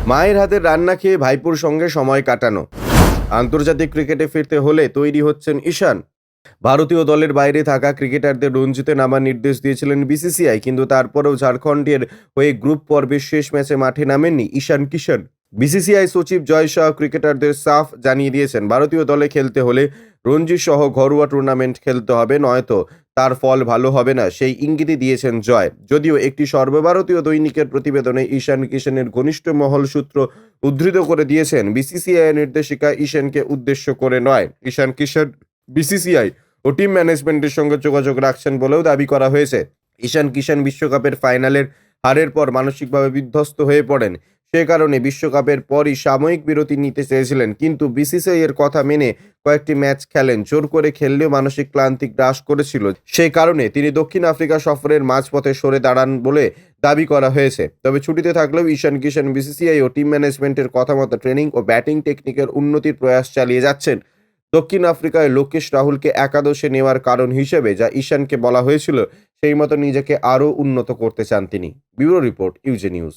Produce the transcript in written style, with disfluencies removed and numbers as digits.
মায়ের হাতের রান্না খেয়ে ভাইপোর সঙ্গে সময় কাটানো। আন্তর্জাতিক ক্রিকেটে ফিরতে হলে তৈরি হচ্ছেন ঈশান। ভারতীয় দলের বাইরে থাকা ক্রিকেটারদের রঞ্জিতে নামার নির্দেশ দিয়েছিলেন বিসিসিআই, কিন্তু তারপরেও ঝাড়খণ্ডের হয়ে গ্রুপ পর্বের শেষ ম্যাচে মাঠে নামেননি ঈশান কিষান। বিসিসিআই সচিব জয় শাহ ক্রিকেটারদের সাফ জানিয়ে দিয়েছেন, ভারতীয় দলে খেলতে হলে রঞ্জি সহ ঘরোয়া টুর্নামেন্ট খেলতে হবে, নয়তো তার ফল ভালো হবে না, সেই ইঙ্গিতই দিয়েছেন জয়। যদিও একটি সর্বভারতীয় দৈনিকের প্রতিবেদনে ঈশান কিষানের ঘনিষ্ঠ মহল সূত্র উদ্ধৃত করে দিয়েছেন, বিসিসিআই নির্দেশিকা ঈশানকে উদ্দেশ্য করে নয়। ঈশান কিষান বিসিসিআই ও টিম ম্যানেজমেন্টের সঙ্গে যোগাযোগ রাখছেন বলেও দাবি করা হয়েছে। ঈশান কিষান বিশ্বকাপের ফাইনালের হারের পর মানসিকভাবে বিধ্বস্ত হয়ে পড়েন। সে কারণে বিশ্বকাপের পরই সাময়িক বিরতি নিতে চেয়েছিলেন, কিন্তু বিসিসিআই এর কথা মেনে কয়েকটি ম্যাচ খেলেন। জোর করে খেললেও মানসিক ক্লান্তি গ্রাস করেছিল, সেই কারণে তিনি দক্ষিণ আফ্রিকা সফরের মাঝপথে সরে দাঁড়ান বলে দাবি করা হয়েছে। তবে ছুটিতে থাকলেও ঈশান কিষান বিসিসিআই ও টিম ম্যানেজমেন্টের কথা মতো ট্রেনিং ও ব্যাটিং টেকনিকের উন্নতির প্রয়াস চালিয়ে যাচ্ছেন। দক্ষিণ আফ্রিকায় লোকেশ রাহুলকে একাদশে নেওয়ার কারণ হিসেবে যা ঈশানকে বলা হয়েছিল, সেই মতো নিজেকে আরও উন্নত করতে চান তিনি। Bureau report, U J news.